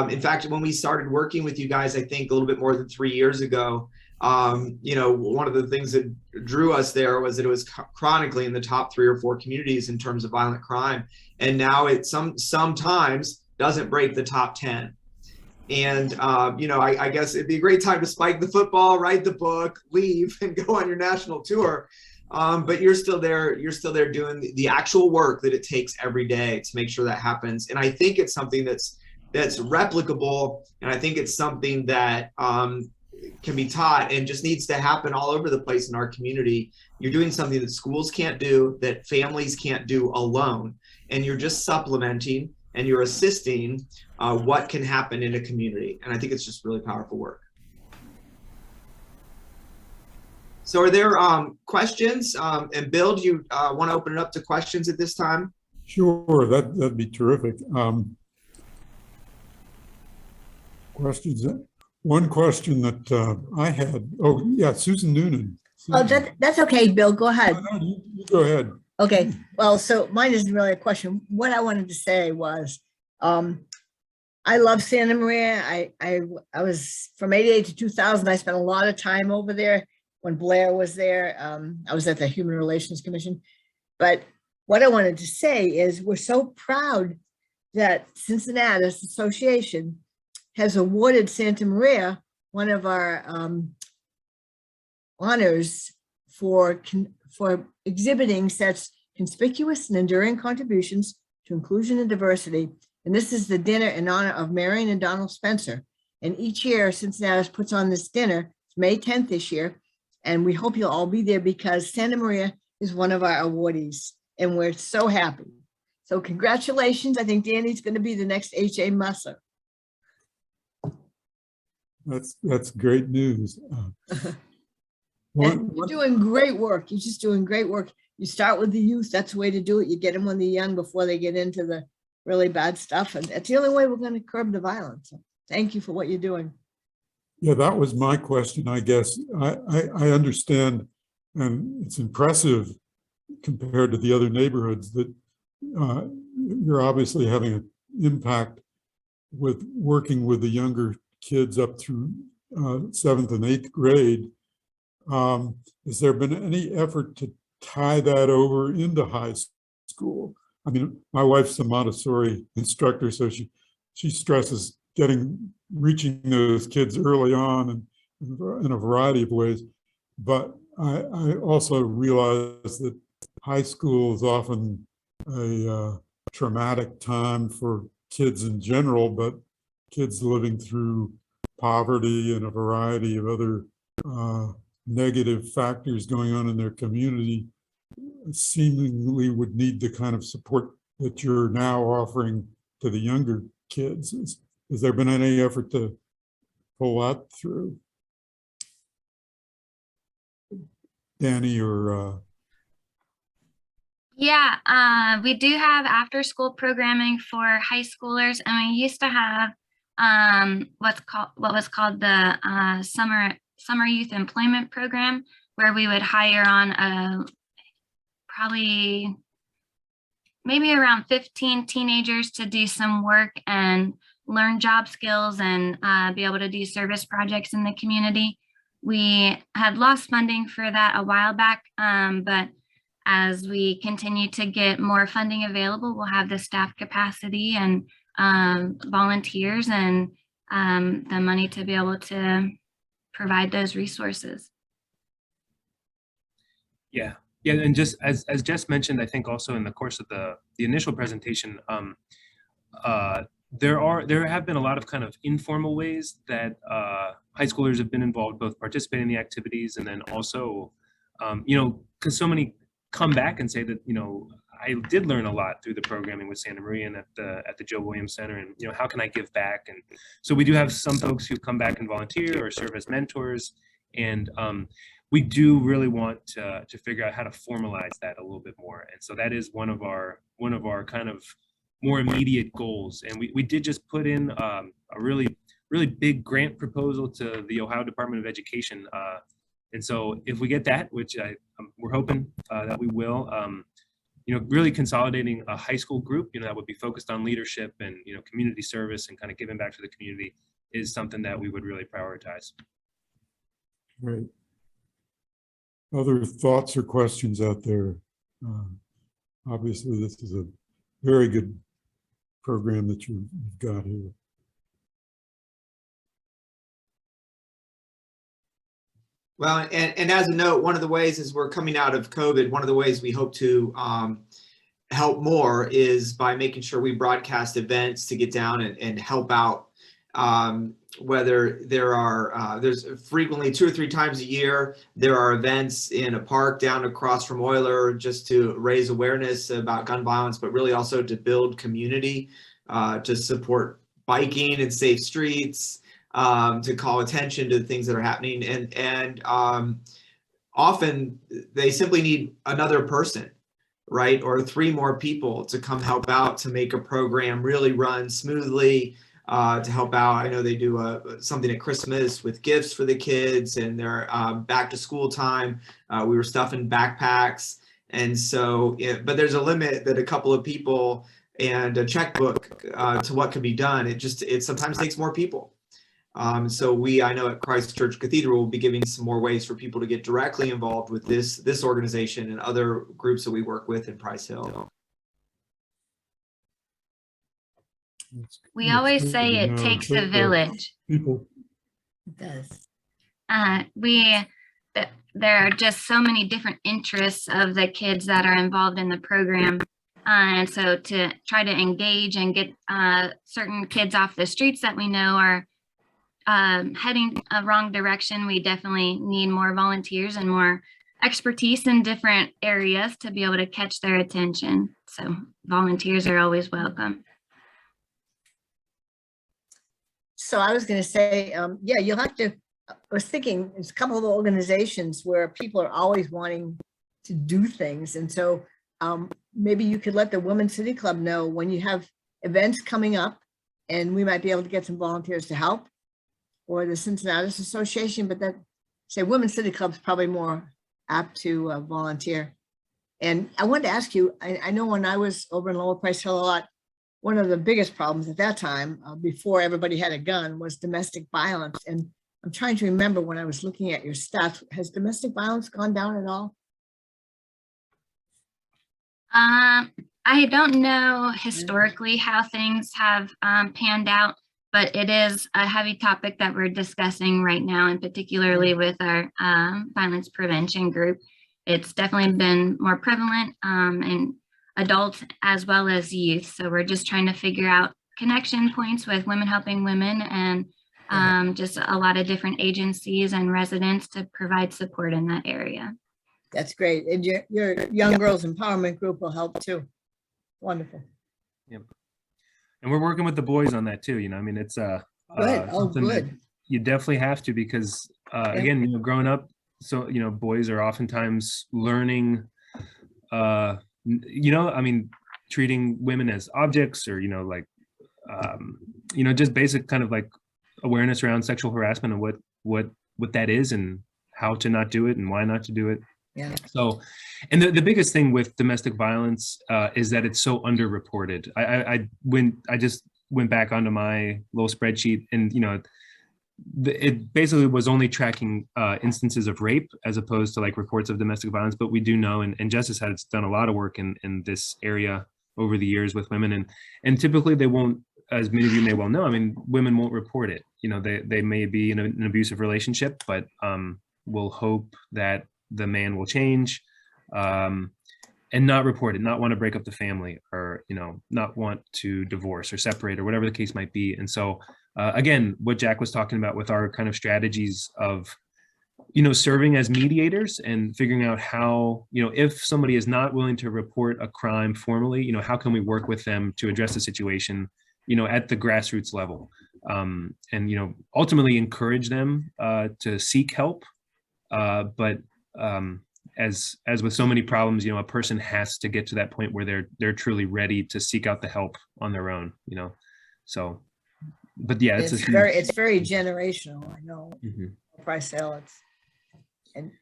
In fact, when we started working with you guys, I think a little bit more than 3 years ago, one of the things that drew us there was that it was chronically in the top 3 or 4 communities in terms of violent crime. And now it sometimes doesn't break the top 10. And, I guess it'd be a great time to spike the football, write the book, leave, and go on your national tour. But you're still there doing the actual work that it takes every day to make sure that happens. And I think it's something that's replicable, and I think it's something that can be taught and just needs to happen all over the place in our community. You're doing something that schools can't do, that families can't do alone, and you're just supplementing and you're assisting what can happen in a community. And I think it's just really powerful work. So are there questions? And Bill, do you want to open it up to questions at this time? Sure, that'd be terrific. Questions? One question that I had. Oh, yeah, Susan Noonan. Susan. Oh, that's okay, Bill. Go ahead. No, you go ahead. Okay. Well, so mine isn't really a question. What I wanted to say was, I love Santa Maria. I was from '88 to 2000. I spent a lot of time over there when Blair was there. I was at the Human Relations Commission. But what I wanted to say is we're so proud that Cincinnati Association has awarded Santa Maria one of our honors for exhibiting such conspicuous and enduring contributions to inclusion and diversity. And this is the dinner in honor of Marion and Donald Spencer. And each year, Cincinnati puts on this dinner. It's May 10th this year. And we hope you'll all be there because Santa Maria is one of our awardees. And we're so happy. So congratulations. I think Danny's going to be the next H.A. Musser. That's great news. You're doing great work. You're just doing great work. You start with the youth. That's the way to do it. You get them when they're young before they get into the really bad stuff. And that's the only way we're going to curb the violence. So thank you for what you're doing. Yeah, that was my question, I guess. I understand, and it's impressive compared to the other neighborhoods that you're obviously having an impact with working with the younger kids up through 7th and 8th grade. Has there been any effort to tie that over into high school? I mean, my wife's a Montessori instructor, so she stresses reaching those kids early on and in a variety of ways. But I also realize that high school is often a traumatic time for kids in general, but kids living through poverty and a variety of other negative factors going on in their community seemingly would need the kind of support that you're now offering to the younger kids. Has there been any effort to pull that through? Danny or Yeah, we do have after school programming for high schoolers, and we used to have what was called the summer youth employment program, where we would hire on probably maybe around 15 teenagers to do some work and learn job skills and be able to do service projects in the community. We had lost funding for that a while back, but as we continue to get more funding available, we'll have the staff capacity and volunteers and the money to be able to provide those resources. Yeah, yeah, and just as Jess mentioned, I think also in the course of the initial presentation, there have been a lot of kind of informal ways that high schoolers have been involved, both participating in the activities and then also, because so many come back and say that, I did learn a lot through the programming with Santa Maria and at the Joe Williams Center, and how can I give back? And so we do have some folks who come back and volunteer or serve as mentors, and we do really want to figure out how to formalize that a little bit more. And so that is one of our kind of more immediate goals. And we did just put in a really big grant proposal to the Ohio Department of Education. And so if we get that, which we're hoping that we will, really consolidating a high school group, that would be focused on leadership and, community service and kind of giving back to the community is something that we would really prioritize. Great. Other thoughts or questions out there? Obviously, this is a very good program that you've got here. Well, and as a note, one of the ways as we're coming out of COVID, one of the ways we hope to help more is by making sure we broadcast events to get down and help out. Whether there's frequently 2 or 3 times a year, there are events in a park down across from Euler just to raise awareness about gun violence, but really also to build community, to support biking and safe streets, to call attention to the things that are happening. And often they simply need another person, right? Or 3 more people to come help out to make a program really run smoothly, to help out. I know they do something at Christmas with gifts for the kids, and their back to school time. We were stuffing backpacks. And so, but there's a limit that a couple of people and a checkbook to what can be done. It sometimes takes more people. So I know at Christ Church Cathedral, we'll be giving some more ways for people to get directly involved with this organization and other groups that we work with in Price Hill. We always say it takes a village. People. It does. There are just so many different interests of the kids that are involved in the program. And so to try to engage and get certain kids off the streets that we know are heading a wrong direction, we definitely need more volunteers and more expertise in different areas to be able to catch their attention. So volunteers are always welcome. So I was going to say, yeah, you'll have to, I was thinking there's a couple of organizations where people are always wanting to do things. And so maybe you could let the Women's City Club know when you have events coming up, and we might be able to get some volunteers to help, or the Cincinnati Association, but that, say, Women's City Club is probably more apt to volunteer. And I wanted to ask you, I know when I was over in Lower Price Hill a lot, one of the biggest problems at that time, before everybody had a gun, was domestic violence. And I'm trying to remember when I was looking at your stats, has domestic violence gone down at all? I don't know historically how things have panned out, but it is a heavy topic that we're discussing right now, and particularly with our violence prevention group. It's definitely been more prevalent in adults as well as youth. So we're just trying to figure out connection points with Women Helping Women and just a lot of different agencies and residents to provide support in that area. That's great. And your Young Girls Empowerment Group will help too. Wonderful. Yep. And we're working with the boys on that too. I mean, it's good. Oh, good. You definitely have to, because again, growing up so, boys are oftentimes learning, I mean, treating women as objects, or, just basic kind of like awareness around sexual harassment and what that is and how to not do it and why not to do it. Yeah. So, and the biggest thing with domestic violence is that it's so underreported. I just went back onto my little spreadsheet, and it basically was only tracking instances of rape as opposed to like reports of domestic violence. But we do know, and Justice has done a lot of work in this area over the years with women, and typically they won't, as many of you may well know, I mean, women won't report it. They may be in an abusive relationship, but we'll hope that the man will change and not report it, not want to break up the family, or not want to divorce or separate or whatever the case might be. And so again, what Jack was talking about with our kind of strategies of serving as mediators and figuring out how, if somebody is not willing to report a crime formally, how can we work with them to address the situation at the grassroots level, and ultimately encourage them to seek help, but as with so many problems, a person has to get to that point where they're truly ready to seek out the help on their own, so, but yeah, it's very generational. I know. Mm-hmm. Price sale,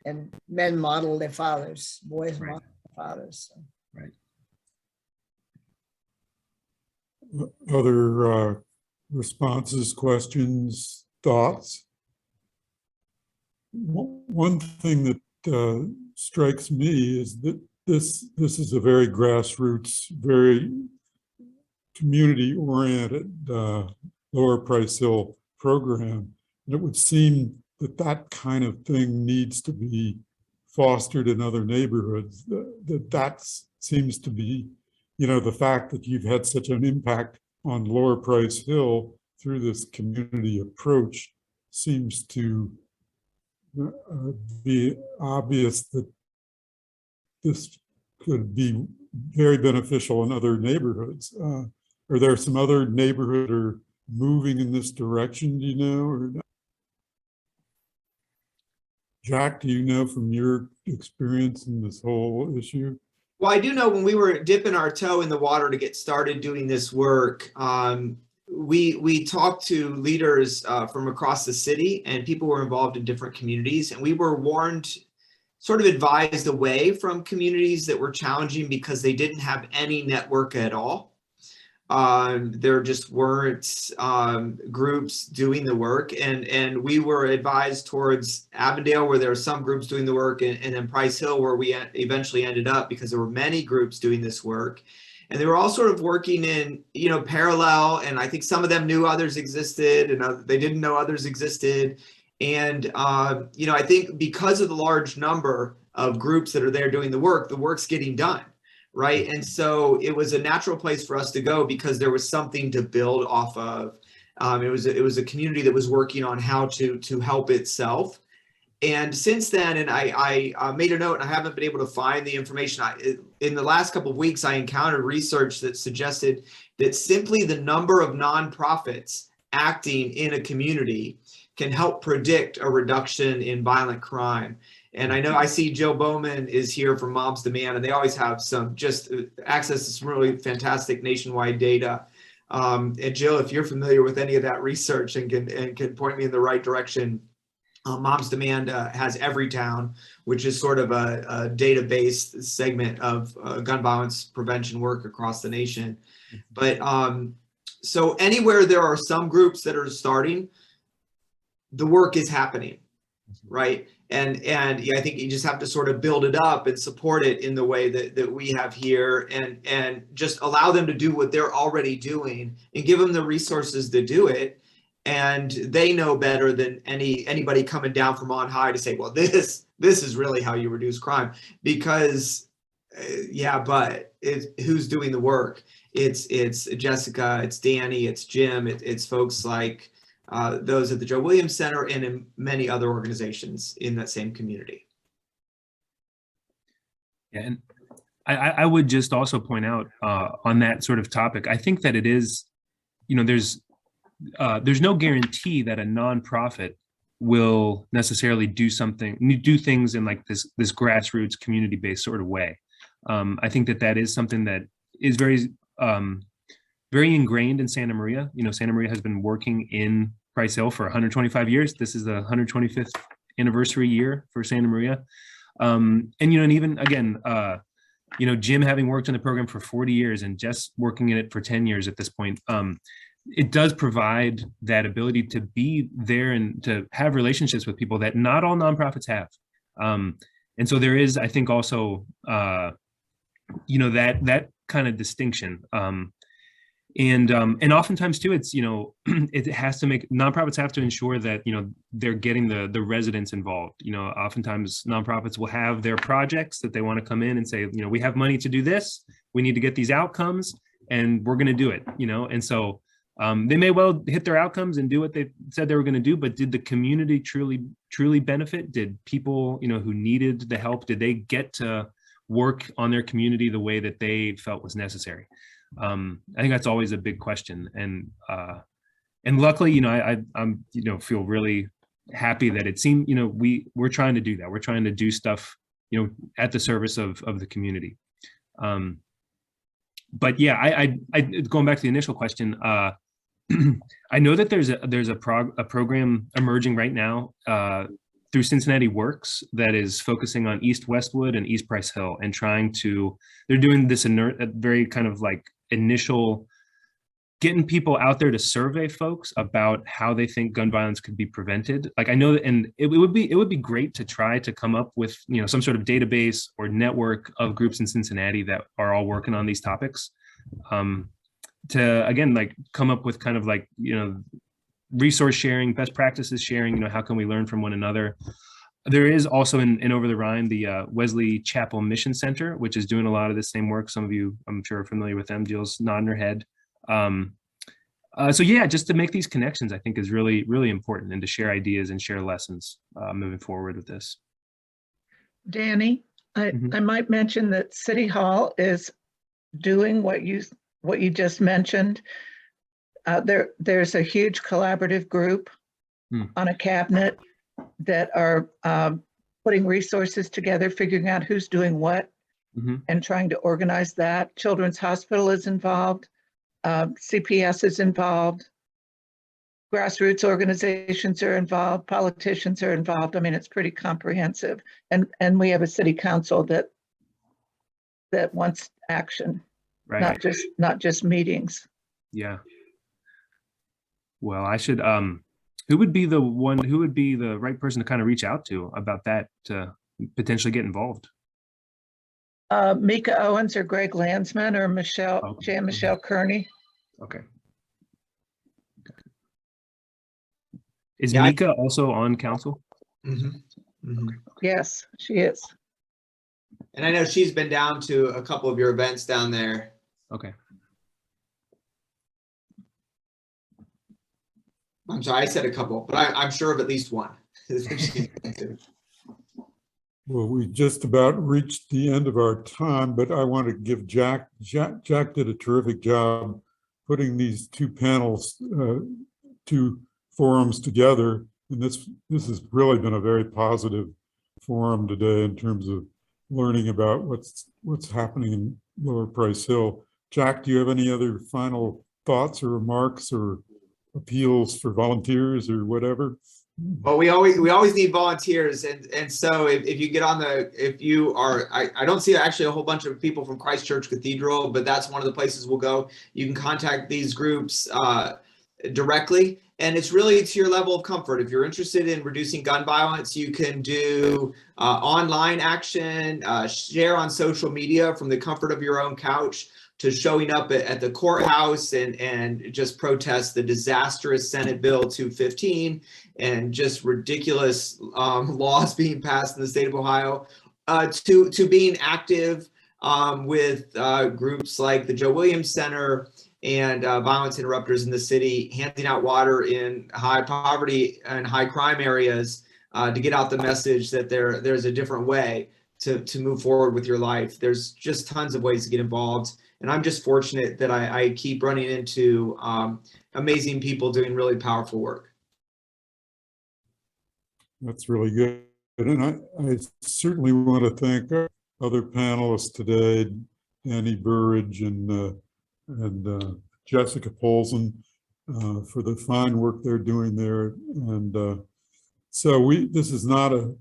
and men model their fathers, boys Right. model their fathers. So. Right. Other responses, questions, thoughts? One thing that strikes me is that this is a very grassroots, very community-oriented Lower Price Hill program. And it would seem that kind of thing needs to be fostered in other neighborhoods. That seems to be, the fact that you've had such an impact on Lower Price Hill through this community approach seems to be obvious that this could be very beneficial in other neighborhoods. Are there some other neighborhood or moving in this direction, do you know, or not? Jack, do you know from your experience in this whole issue? Well, I do know when we were dipping our toe in the water to get started doing this work, we talked to leaders from across the city, and people were involved in different communities, and we were warned, sort of advised away from communities that were challenging because they didn't have any network at all. There just weren't groups doing the work, and we were advised towards Avondale, where there were some groups doing the work, and then Price Hill, where we eventually ended up, because there were many groups doing this work, and they were all sort of working in parallel, and I think some of them knew others existed, and they didn't know others existed, and I think because of the large number of groups that are there doing the work's getting done. Right. And so it was a natural place for us to go because there was something to build off of. It was a community that was working on how to help itself. And since then, and I made a note, and I haven't been able to find the information. In the last couple of weeks, I encountered research that suggested that simply the number of nonprofits acting in a community can help predict a reduction in violent crime. And I know I see Jill Bowman is here from Moms Demand, and they always have some just access to some really fantastic nationwide data. And Jill, if you're familiar with any of that research and can point me in the right direction, Moms Demand has Everytown, which is sort of a database segment of gun violence prevention work across the nation. But so anywhere there are some groups that are starting, the work is happening, right? And yeah, I think you just have to sort of build it up and support it in the way that we have here, and just allow them to do what they're already doing and give them the resources to do it. And they know better than anybody coming down from on high to say, well, this is really how you reduce crime, because but who's doing the work? It's Jessica, it's Danny, it's Jim, it's folks like those at the Joe Williams Center and in many other organizations in that same community. Yeah, and I would just also point out on that sort of topic, I think that it is, there's no guarantee that a nonprofit will necessarily do things in like this grassroots community-based sort of way. I think that is something that is very ingrained in Santa Maria. You know, Santa Maria has been working in Price Hill for 125 years. This is the 125th anniversary year for Santa Maria. And, you know, and even again, you know, Jim having worked in the program for 40 years and Jess working in it for 10 years at this point, it does provide that ability to be there and to have relationships with people that not all nonprofits have. And so there is, I think, also, you know, that kind of distinction. And oftentimes too, it's, you know, it has to make, nonprofits have to ensure that, you know, they're getting the residents involved. You know, oftentimes nonprofits will have their projects that they want to come in and say, you know, we have money to do this, we need to get these outcomes, and we're going to do it, you know. And so they may well hit their outcomes and do what they said they were going to do, but did the community truly benefit? Did people, you know, who needed the help, did they get to work on their community the way that they felt was necessary? I think that's always a big question, and luckily, you know, I'm you know, feel really happy that it seemed, you know, we're trying to do that. We're trying to do stuff, you know, at the service of the community. But yeah, I going back to the initial question, I know that there's a program emerging right now through Cincinnati Works that is focusing on East Westwood and East Price Hill and they're doing this very kind of like initial, getting people out there to survey folks about how they think gun violence could be prevented. Like, I know that, and it would be great to try to come up with, you know, some sort of database or network of groups in Cincinnati that are all working on these topics, to again, like, come up with kind of like, you know, resource sharing, best practices sharing, you know, how can we learn from one another? There is also in Over the Rhine, the Wesley Chapel Mission Center, which is doing a lot of the same work. Some of you, I'm sure, are familiar with them. Jill's nodding her head. So yeah, just to make these connections, I think is really, really important, and to share ideas and share lessons moving forward with this. Danny, I might mention that City Hall is doing what you just mentioned. There's a huge collaborative group on a cabinet that are putting resources together, figuring out who's doing what, and trying to organize that. Children's Hospital is involved. CPS is involved. Grassroots organizations are involved. Politicians are involved. I mean, it's pretty comprehensive. And we have a city council that wants action, Right. not just meetings. Yeah. Well, I should, who would be the right person to kind of reach out to about that, to potentially get involved? Mika Owens or Greg Landsman or Jan Michelle Kearney. Okay. Is Mika also on council? Yes, she is. And I know she's been down to a couple of your events down there. Okay. I'm sorry, I said a couple, but I'm sure of at least one. Well, we just about reached the end of our time, but I want to give Jack did a terrific job putting these two panels, two forums together. And this has really been a very positive forum today in terms of learning about what's happening in Lower Price Hill. Jack, do you have any other final thoughts or remarks or appeals for volunteers or whatever? Well, we always need volunteers, and so if you get on I don't see actually a whole bunch of people from Christ Church Cathedral, but that's one of the places we'll go. You can contact these groups directly, and it's really to your level of comfort. If you're interested in reducing gun violence, you can do online action, share on social media from the comfort of your own couch, to showing up at the courthouse and just protest the disastrous Senate Bill 215 and just ridiculous laws being passed in the state of Ohio, to being active with groups like the Joe Williams Center and Violence Interrupters in the city, handing out water in high poverty and high crime areas to get out the message that there's a different way to move forward with your life. There's just tons of ways to get involved. And I'm just fortunate that I keep running into amazing people doing really powerful work. That's really good. And I certainly want to thank our other panelists today, Danny Burridge and Jessica Polzin, for the fine work they're doing there. And so this is not a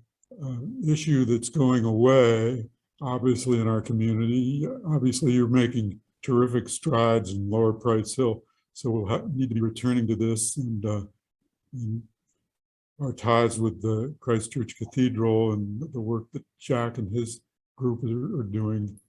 issue that's going away, obviously, in our community. Obviously, you're making terrific strides in Lower Price Hill, so we'll need to be returning to this, and our ties with the Christ Church Cathedral and the work that Jack and his group are doing